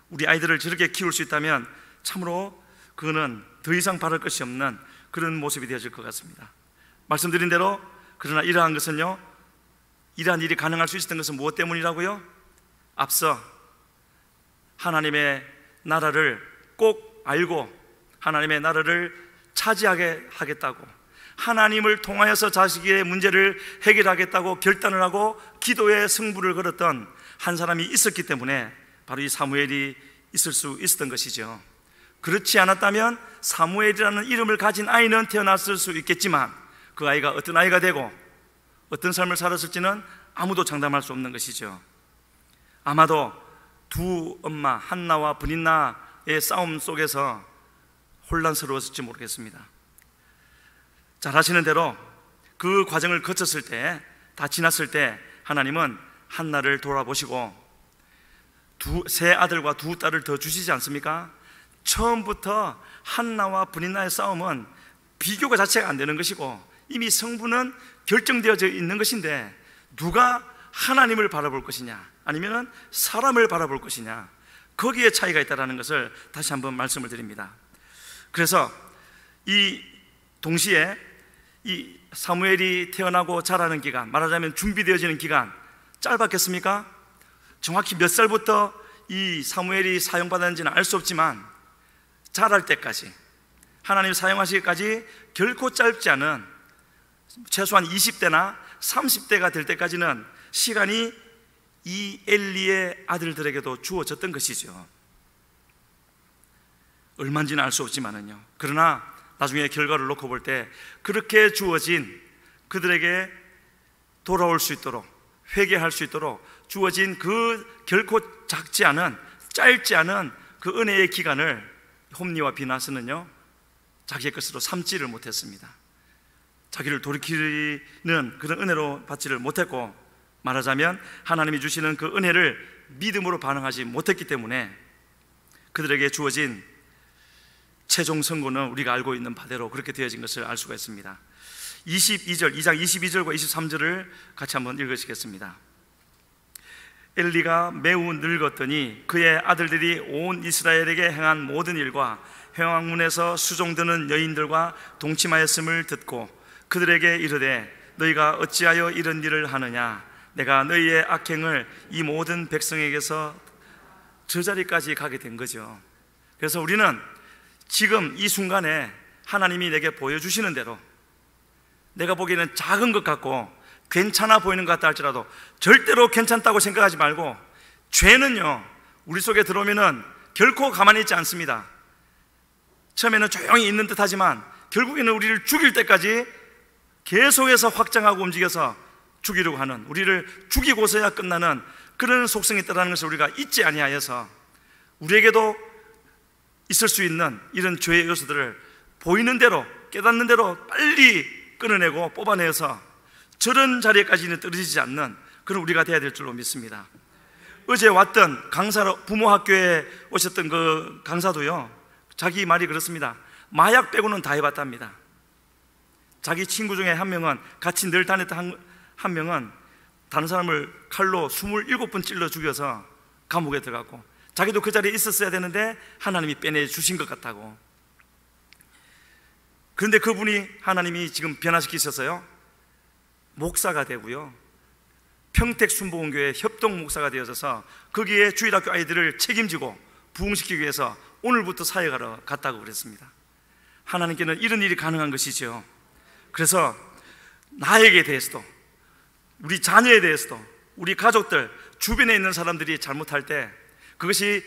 우리 아이들을 저렇게 키울 수 있다면 참으로 그거는 더 이상 바랄 것이 없는 그런 모습이 되어질 것 같습니다. 말씀드린 대로, 그러나 이러한 것은요, 이러한 일이 가능할 수 있었던 것은 무엇 때문이라고요? 앞서 하나님의 나라를 꼭 알고 하나님의 나라를 차지하게 하겠다고, 하나님을 통하여서 자식의 문제를 해결하겠다고 결단을 하고 기도의 승부를 걸었던 한 사람이 있었기 때문에 바로 이 사무엘이 있을 수 있었던 것이죠. 그렇지 않았다면 사무엘이라는 이름을 가진 아이는 태어났을 수 있겠지만 그 아이가 어떤 아이가 되고 어떤 삶을 살았을지는 아무도 장담할 수 없는 것이죠. 아마도 두 엄마 한나와 브닌나의 싸움 속에서 혼란스러웠을지 모르겠습니다. 잘 아시는 대로 그 과정을 거쳤을 때, 다 지났을 때 하나님은 한나를 돌아보시고 세 아들과 두 딸을 더 주시지 않습니까? 처음부터 한나와 브닌나의 싸움은 비교가 자체가 안 되는 것이고 이미 성부는 결정되어져 있는 것인데 누가 하나님을 바라볼 것이냐 아니면 사람을 바라볼 것이냐, 거기에 차이가 있다는 것을 다시 한번 말씀을 드립니다. 그래서 이 동시에 이 사무엘이 태어나고 자라는 기간, 말하자면 준비되어지는 기간 짧았겠습니까? 정확히 몇 살부터 이 사무엘이 사용받았는지는 알 수 없지만 자랄 때까지, 하나님 사용하시기까지 결코 짧지 않은 최소한 20대나 30대가 될 때까지는 시간이 이 엘리의 아들들에게도 주어졌던 것이죠. 얼마인지는 알 수 없지만은요. 그러나 나중에 결과를 놓고 볼 때 그렇게 주어진, 그들에게 돌아올 수 있도록, 회개할 수 있도록 주어진 그 결코 작지 않은, 짧지 않은 그 은혜의 기간을 홈리와 비나스는요 자기의 것으로 삼지를 못했습니다. 자기를 돌이키는 그런 은혜로 받지를 못했고, 말하자면 하나님이 주시는 그 은혜를 믿음으로 반응하지 못했기 때문에 그들에게 주어진 최종 선고는 우리가 알고 있는 바대로 그렇게 되어진 것을 알 수가 있습니다. 2장 22절과 23절을 같이 한번 읽으시겠습니다. 엘리가 매우 늙었더니 그의 아들들이 온 이스라엘에게 행한 모든 일과 회왕문에서 수종드는 여인들과 동침하였음을 듣고 그들에게 이르되 너희가 어찌하여 이런 일을 하느냐, 내가 너희의 악행을 이 모든 백성에게서 저 자리까지 가게 된 거죠. 그래서 우리는 지금 이 순간에 하나님이 내게 보여주시는 대로, 내가 보기에는 작은 것 같고 괜찮아 보이는 것 같다 할지라도 절대로 괜찮다고 생각하지 말고, 죄는요 우리 속에 들어오면은 결코 가만히 있지 않습니다. 처음에는 조용히 있는 듯 하지만 결국에는 우리를 죽일 때까지 계속해서 확장하고 움직여서 죽이려고 하는, 우리를 죽이고서야 끝나는 그런 속성이 있다는 것을 우리가 잊지 아니하여서 우리에게도 있을 수 있는 이런 죄의 요소들을 보이는 대로, 깨닫는 대로 빨리 끊어내고 뽑아내서 저런 자리에까지는 떨어지지 않는 그런 우리가 돼야 될 줄로 믿습니다. 어제 왔던 강사로 부모 학교에 오셨던 그 강사도요, 자기 말이 그렇습니다. 마약 빼고는 다 해봤답니다. 자기 친구 중에 한 명은, 같이 늘 다녔던 한 명은 다른 사람을 칼로 27번 찔러 죽여서 감옥에 들어갔고, 자기도 그 자리에 있었어야 되는데 하나님이 빼내 주신 것 같다고. 그런데 그분이 하나님이 지금 변화시키셨어요. 목사가 되고요, 평택순복음교회 협동 목사가 되어져서 거기에 주일학교 아이들을 책임지고 부흥시키기 위해서 오늘부터 사역하러 갔다고 그랬습니다. 하나님께는 이런 일이 가능한 것이죠. 그래서 나에게 대해서도, 우리 자녀에 대해서도, 우리 가족들, 주변에 있는 사람들이 잘못할 때 그것이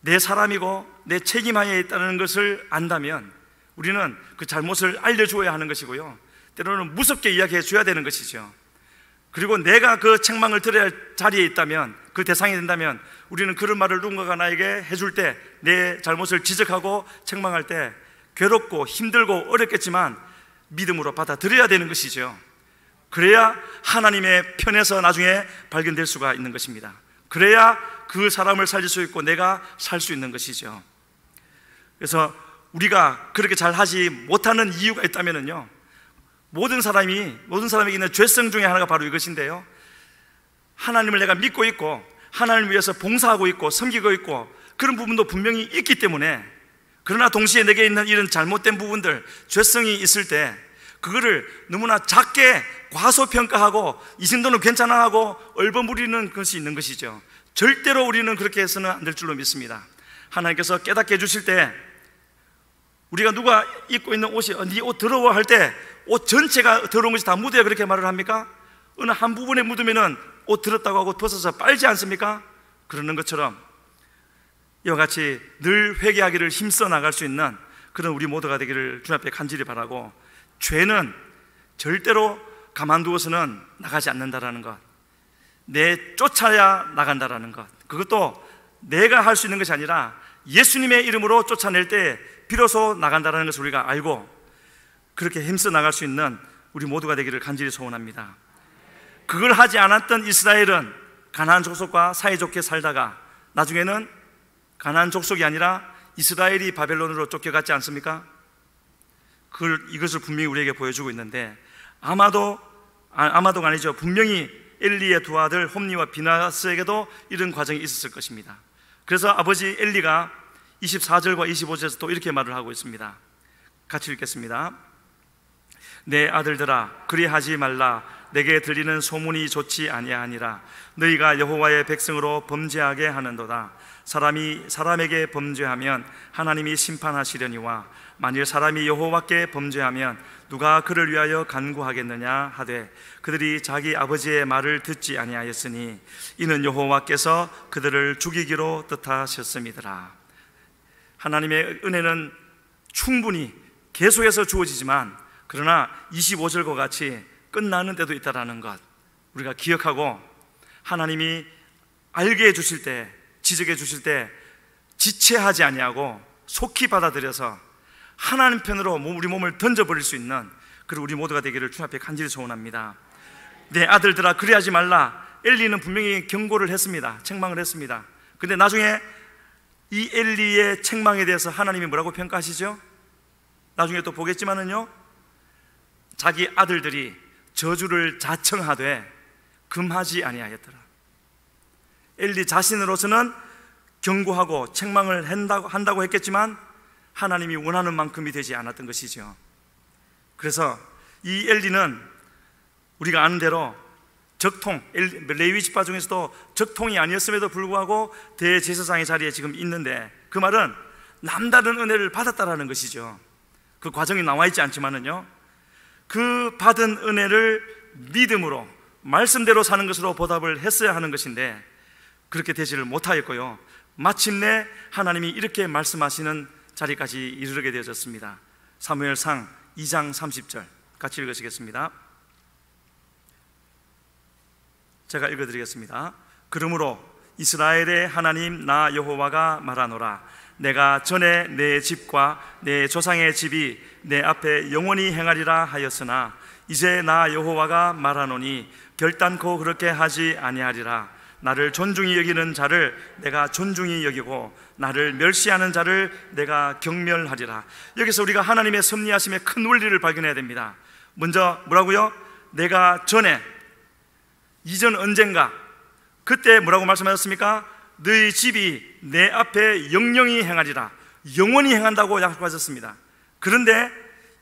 내 사람이고 내 책임하에 있다는 것을 안다면 우리는 그 잘못을 알려주어야 하는 것이고요, 때로는 무섭게 이야기해 줘야 되는 것이죠. 그리고 내가 그 책망을 들어야 할 자리에 있다면, 그 대상이 된다면 우리는 그런 말을 누군가가 나에게 해줄 때, 내 잘못을 지적하고 책망할 때 괴롭고 힘들고 어렵겠지만 믿음으로 받아들여야 되는 것이죠. 그래야 하나님의 편에서 나중에 발견될 수가 있는 것입니다. 그래야 그 사람을 살릴 수 있고 내가 살 수 있는 것이죠. 그래서 우리가 그렇게 잘 하지 못하는 이유가 있다면요, 모든 사람에게 있는 죄성 중에 하나가 바로 이것인데요, 하나님을 내가 믿고 있고 하나님을 위해서 봉사하고 있고 섬기고 있고 그런 부분도 분명히 있기 때문에, 그러나 동시에 내게 있는 이런 잘못된 부분들, 죄성이 있을 때 그거를 너무나 작게 과소평가하고 이 정도는 괜찮아 하고 얼버무리는 것이 있는 것이죠. 절대로 우리는 그렇게 해서는 안 될 줄로 믿습니다. 하나님께서 깨닫게 해주실 때, 우리가 누가 입고 있는 옷이 네 옷 더러워 할 때 옷 전체가 더러운 것이 다 묻어야 그렇게 말을 합니까? 어느 한 부분에 묻으면 옷 더럽다고 하고 벗어서 빨지 않습니까? 그러는 것처럼 이와 같이 늘 회개하기를 힘써 나갈 수 있는 그런 우리 모두가 되기를 주님 앞에 간절히 바라고, 죄는 절대로 가만두어서는 나가지 않는다라는 것, 쫓아야 나간다라는 것, 그것도 내가 할 수 있는 것이 아니라 예수님의 이름으로 쫓아낼 때 비로소 나간다라는 것을 우리가 알고 그렇게 힘써 나갈 수 있는 우리 모두가 되기를 간절히 소원합니다. 그걸 하지 않았던 이스라엘은 가나안 족속과 사이좋게 살다가 나중에는 가나안 족속이 아니라 이스라엘이 바벨론으로 쫓겨갔지 않습니까? 이것을 분명히 우리에게 보여주고 있는데, 아마도가 아니죠, 분명히 엘리의 두 아들 홈니와 비나스에게도 이런 과정이 있었을 것입니다. 그래서 아버지 엘리가 24절과 25절에서 또 이렇게 말을 하고 있습니다. 같이 읽겠습니다. 내 아들들아, 그리하지 말라. 내게 들리는 소문이 좋지 아니하니라. 너희가 여호와의 백성으로 범죄하게 하는도다. 사람이 사람에게 범죄하면 하나님이 심판하시려니와 만일 사람이 여호와께 범죄하면 누가 그를 위하여 간구하겠느냐 하되 그들이 자기 아버지의 말을 듣지 아니하였으니 이는 여호와께서 그들을 죽이기로 뜻하셨음이더라. 하나님의 은혜는 충분히 계속해서 주어지지만, 그러나 25절과 같이 끝나는 때도 있다라는 것 우리가 기억하고, 하나님이 알게 해주실 때, 지적해 주실 때 지체하지 아니하고 속히 받아들여서 하나님 편으로 우리 몸을 던져버릴 수 있는 그리고 우리 모두가 되기를 주님 앞에 간절히 소원합니다. 내 아들들아, 그리하지 말라. 엘리는 분명히 경고를 했습니다. 책망을 했습니다. 근데 나중에 이 엘리의 책망에 대해서 하나님이 뭐라고 평가하시죠? 나중에 또 보겠지만은요, 자기 아들들이 저주를 자청하되 금하지 아니하였더라. 엘리 자신으로서는 경고하고 책망을 한다고 했겠지만 하나님이 원하는 만큼이 되지 않았던 것이죠. 그래서 이 엘리는 우리가 아는 대로 적통, 레위 지파 중에서도 적통이 아니었음에도 불구하고 대제사장의 자리에 지금 있는데, 그 말은 남다른 은혜를 받았다라는 것이죠. 그 과정이 나와 있지 않지만은요, 그 받은 은혜를 믿음으로 말씀대로 사는 것으로 보답을 했어야 하는 것인데 그렇게 되지를 못하였고요, 마침내 하나님이 이렇게 말씀하시는 자리까지 이르게 되어졌습니다. 사무엘상 2장 30절 같이 읽으시겠습니다. 제가 읽어드리겠습니다. 그러므로 이스라엘의 하나님 나 여호와가 말하노라. 내가 전에 내 집과 내 조상의 집이 내 앞에 영원히 행하리라 하였으나 이제 나 여호와가 말하노니 결단코 그렇게 하지 아니하리라. 나를 존중히 여기는 자를 내가 존중히 여기고 나를 멸시하는 자를 내가 경멸하리라. 여기서 우리가 하나님의 섭리하심의 큰 원리를 발견해야 됩니다. 먼저 뭐라고요? 내가 전에, 이전 언젠가, 그때 뭐라고 말씀하셨습니까? 너희 집이 내 앞에 영영히 행하리라. 영원히 행한다고 약속하셨습니다. 그런데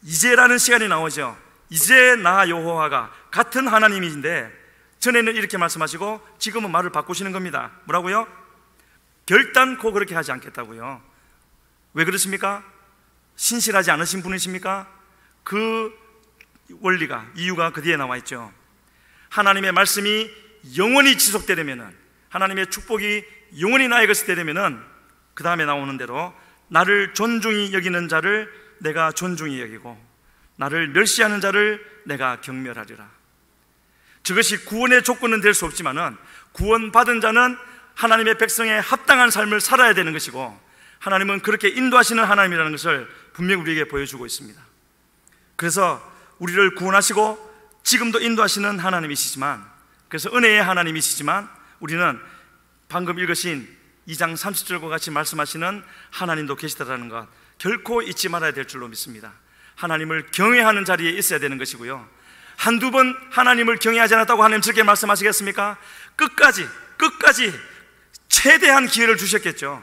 이제라는 시간이 나오죠. 이제 나 여호와가, 같은 하나님인데 전에는 이렇게 말씀하시고 지금은 말을 바꾸시는 겁니다. 뭐라고요? 결단코 그렇게 하지 않겠다고요. 왜 그렇습니까? 신실하지 않으신 분이십니까? 그 원리가, 이유가 그 뒤에 나와 있죠. 하나님의 말씀이 영원히 지속되려면은, 하나님의 축복이 영원히 나의 것이 되려면은 그 다음에 나오는 대로 나를 존중히 여기는 자를 내가 존중히 여기고 나를 멸시하는 자를 내가 경멸하리라. 저것이 구원의 조건은 될 수 없지만은 구원받은 자는 하나님의 백성의 합당한 삶을 살아야 되는 것이고, 하나님은 그렇게 인도하시는 하나님이라는 것을 분명히 우리에게 보여주고 있습니다. 그래서 우리를 구원하시고 지금도 인도하시는 하나님이시지만, 그래서 은혜의 하나님이시지만 우리는 방금 읽으신 2장 30절과 같이 말씀하시는 하나님도 계시다라는 것 결코 잊지 말아야 될 줄로 믿습니다. 하나님을 경외하는 자리에 있어야 되는 것이고요, 한두 번 하나님을 경외하지 않았다고 하나님 저렇게 말씀하시겠습니까? 끝까지 최대한 기회를 주셨겠죠.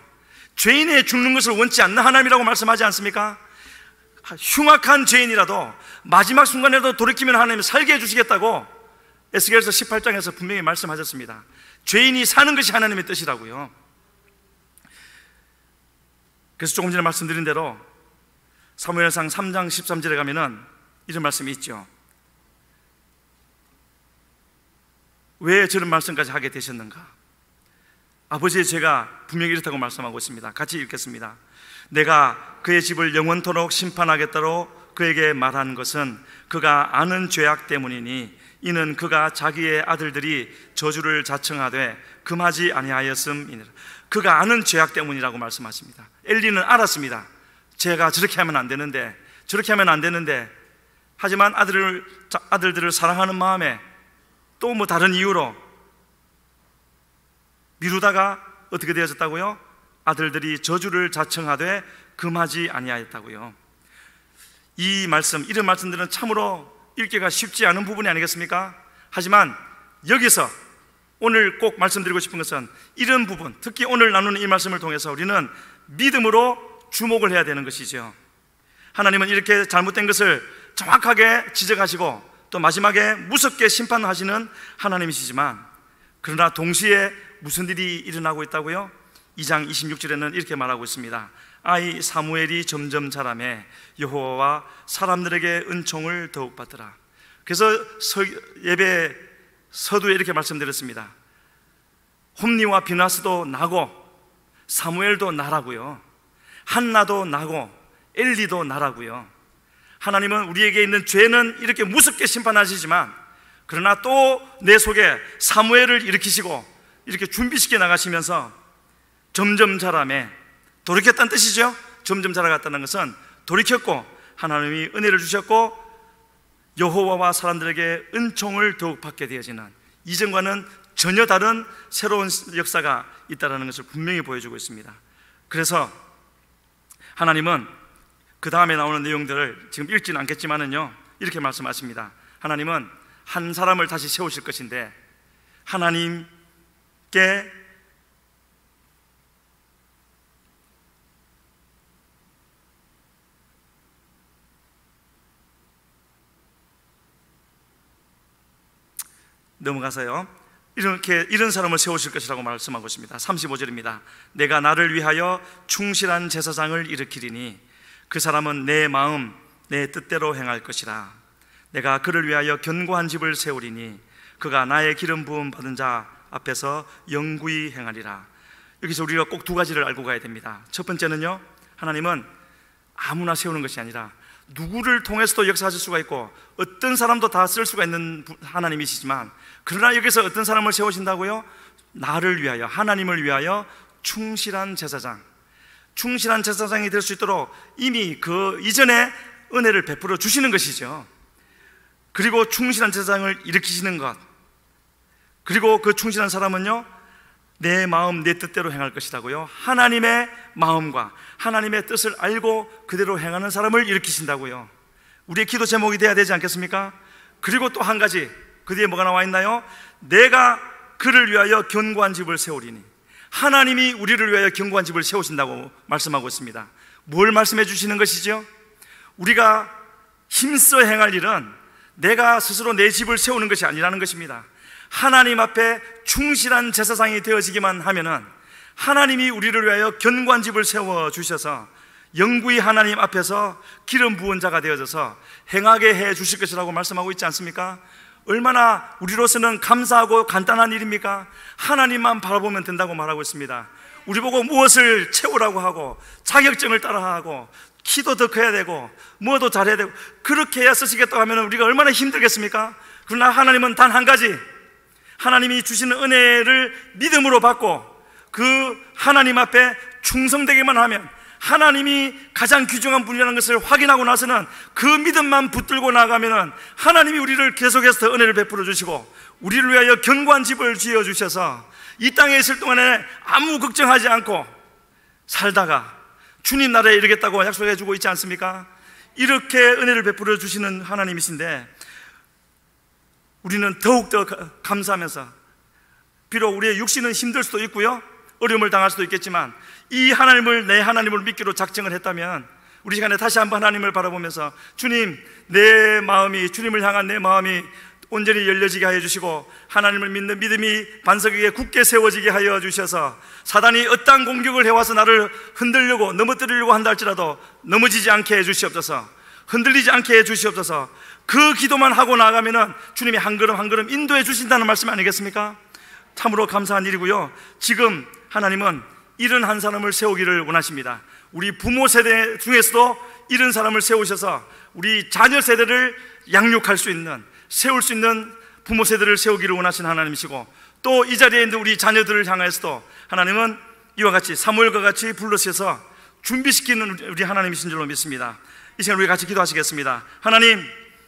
죄인의 죽는 것을 원치 않는 하나님이라고 말씀하지 않습니까? 흉악한 죄인이라도 마지막 순간에도 돌이키면 하나님이 살게 해주시겠다고 에스겔서 18장에서 분명히 말씀하셨습니다. 죄인이 사는 것이 하나님의 뜻이라고요. 그래서 조금 전에 말씀드린 대로 사무엘상 3장 13절에 가면은 이런 말씀이 있죠. 왜 저런 말씀까지 하게 되셨는가? 아버지의 죄가 분명히 이렇다고 말씀하고 있습니다. 같이 읽겠습니다. 내가 그의 집을 영원토록 심판하겠다로 그에게 말한 것은 그가 아는 죄악 때문이니 이는 그가 자기의 아들들이 저주를 자청하되 금하지 아니하였음이니라. 그가 아는 죄악 때문이라고 말씀하십니다. 엘리는 알았습니다. 제가 저렇게 하면 안 되는데, 저렇게 하면 안 되는데, 하지만 아들들을 사랑하는 마음에 또 뭐 다른 이유로 미루다가 어떻게 되어졌다고요? 아들들이 저주를 자청하되 금하지 아니하였다고요. 이 말씀, 이런 말씀들은 참으로 읽기가 쉽지 않은 부분이 아니겠습니까? 하지만 여기서 오늘 꼭 말씀드리고 싶은 것은 이런 부분, 특히 오늘 나누는 이 말씀을 통해서 우리는 믿음으로 주목을 해야 되는 것이죠. 하나님은 이렇게 잘못된 것을 정확하게 지적하시고 또 마지막에 무섭게 심판하시는 하나님이시지만, 그러나 동시에 무슨 일이 일어나고 있다고요? 2장 26절에는 이렇게 말하고 있습니다. 아이 사무엘이 점점 자라매 여호와와 사람들에게 은총을 더욱 받더라. 그래서 예배 서두에 이렇게 말씀드렸습니다. 홈니와 비나스도 나고 사무엘도 나라고요, 한나도 나고 엘리도 나라고요. 하나님은 우리에게 있는 죄는 이렇게 무섭게 심판하시지만, 그러나 또 내 속에 사무엘을 일으키시고 이렇게 준비시켜 나가시면서 점점 자라매, 돌이켰다는 뜻이죠. 점점 자라갔다는 것은 돌이켰고 하나님이 은혜를 주셨고 여호와와 사람들에게 은총을 더욱 받게 되어지는, 이전과는 전혀 다른 새로운 역사가 있다는 것을 분명히 보여주고 있습니다. 그래서 하나님은 그 다음에 나오는 내용들을 지금 읽지는 않겠지만은요, 이렇게 말씀하십니다. 하나님은 한 사람을 다시 세우실 것인데, 하나님께 넘어가서요, 이런 사람을 세우실 것이라고 말씀하고 있습니다. 35절입니다. 내가 나를 위하여 충실한 제사장을 일으키리니 그 사람은 내 마음 내 뜻대로 행할 것이라. 내가 그를 위하여 견고한 집을 세우리니 그가 나의 기름 부음 받은 자 앞에서 영구히 행하리라. 여기서 우리가 꼭 두 가지를 알고 가야 됩니다. 첫 번째는요, 하나님은 아무나 세우는 것이 아니라 누구를 통해서도 역사하실 수가 있고 어떤 사람도 다 쓸 수가 있는 하나님이시지만, 그러나 여기서 어떤 사람을 세우신다고요? 나를 위하여, 하나님을 위하여 충실한 제사장, 충실한 제사장이 될 수 있도록 이미 그 이전에 은혜를 베풀어 주시는 것이죠. 그리고 충실한 제사장을 일으키시는 것, 그리고 그 충실한 사람은요, 내 마음 내 뜻대로 행할 것이라고요. 하나님의 마음과 하나님의 뜻을 알고 그대로 행하는 사람을 일으키신다고요. 우리의 기도 제목이 돼야 되지 않겠습니까? 그리고 또 한 가지, 그 뒤에 뭐가 나와 있나요? 내가 그를 위하여 견고한 집을 세우리니. 하나님이 우리를 위하여 견고한 집을 세우신다고 말씀하고 있습니다. 뭘 말씀해 주시는 것이죠? 우리가 힘써 행할 일은 내가 스스로 내 집을 세우는 것이 아니라는 것입니다. 하나님 앞에 충실한 제사장이 되어지기만 하면은 하나님이 우리를 위하여 견고한 집을 세워주셔서 영구히 하나님 앞에서 기름 부은 자가 되어져서 행하게 해 주실 것이라고 말씀하고 있지 않습니까? 얼마나 우리로서는 감사하고 간단한 일입니까? 하나님만 바라보면 된다고 말하고 있습니다. 우리 보고 무엇을 채우라고 하고 자격증을 따라하고 키도 더 커야 되고 뭐도 잘해야 되고 그렇게 해야 쓰시겠다고 하면 우리가 얼마나 힘들겠습니까? 그러나 하나님은 단 한 가지, 하나님이 주시는 은혜를 믿음으로 받고 그 하나님 앞에 충성되기만 하면, 하나님이 가장 귀중한 분이라는 것을 확인하고 나서는 그 믿음만 붙들고 나가면은 하나님이 우리를 계속해서 더 은혜를 베풀어 주시고 우리를 위하여 견고한 집을 지어 주셔서 이 땅에 있을 동안에 아무 걱정하지 않고 살다가 주님 나라에 이르겠다고 약속해 주고 있지 않습니까? 이렇게 은혜를 베풀어 주시는 하나님이신데 우리는 더욱더 감사하면서, 비록 우리의 육신은 힘들 수도 있고요, 어려움을 당할 수도 있겠지만 이 하나님을 내 하나님으로 믿기로 작정을 했다면 우리 시간에 다시 한번 하나님을 바라보면서 주님, 내 마음이, 주님을 향한 내 마음이 온전히 열려지게 하여 주시고 하나님을 믿는 믿음이 반석 위에 굳게 세워지게 하여 주셔서 사단이 어떠한 공격을 해와서 나를 흔들려고 넘어뜨리려고 한다 할지라도 넘어지지 않게 해 주시옵소서, 흔들리지 않게 해 주시옵소서. 그 기도만 하고 나가면은 주님이 한 걸음 한 걸음 인도해 주신다는 말씀 아니겠습니까? 참으로 감사한 일이고요. 지금 하나님은 이런 한 사람을 세우기를 원하십니다. 우리 부모 세대 중에서도 이런 사람을 세우셔서 우리 자녀 세대를 양육할 수 있는, 세울 수 있는 부모 세대를 세우기를 원하시는 하나님이시고, 또 이 자리에 있는 우리 자녀들을 향해서도 하나님은 이와 같이 사무엘과 같이 불러셔서 준비시키는 우리 하나님이신 줄로 믿습니다. 이 시간 우리 같이 기도하시겠습니다. 하나님,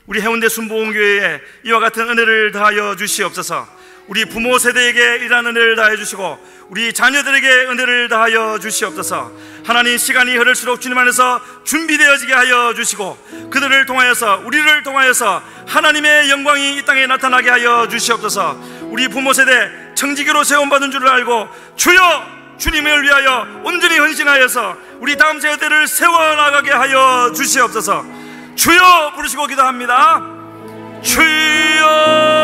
우리 해운대 순복음교회에 이와 같은 은혜를 다하여 주시옵소서. 우리 부모 세대에게 이러한 은혜를 다해 주시고 우리 자녀들에게 은혜를 다하여 주시옵소서. 하나님, 시간이 흐를수록 주님 안에서 준비되어지게 하여 주시고 그들을 통하여서, 우리를 통하여서 하나님의 영광이 이 땅에 나타나게 하여 주시옵소서. 우리 부모 세대 청지기로 세움받은 줄을 알고 주여, 주님을 위하여 온전히 헌신하여서 우리 다음 세대를 세워나가게 하여 주시옵소서. 주여 부르시고 기도합니다. 주여,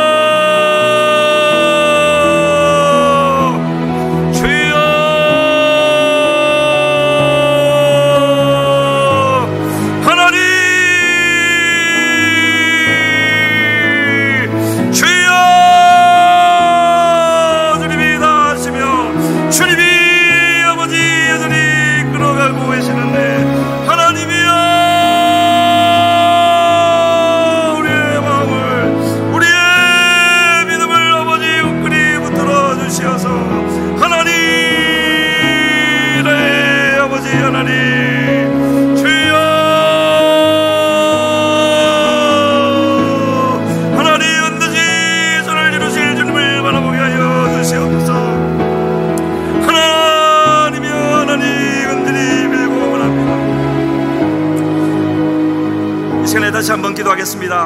다시 한번 기도하겠습니다.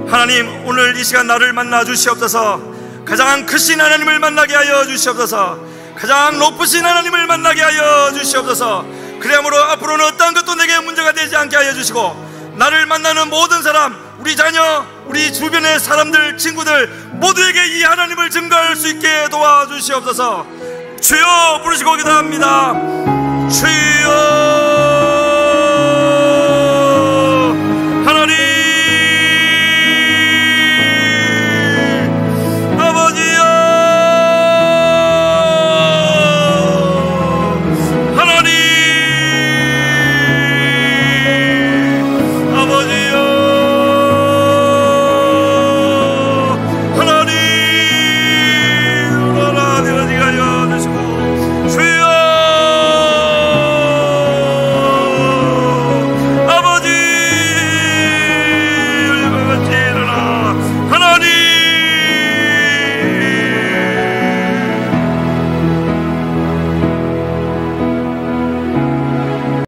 하나님, 오늘 이 시간 나를 만나 주시옵소서. 가장 크신 하나님을 만나게 하여 주시옵소서. 가장 높으신 하나님을 만나게 하여 주시옵소서. 그러므로 앞으로는 어떠한 것도 내게 문제가 되지 않게 하여 주시고 나를 만나는 모든 사람, 우리 자녀, 우리 주변의 사람들, 친구들 모두에게 이 하나님을 증거할 수 있게 도와주시옵소서. 주여 부르시고 기도합니다. 주여.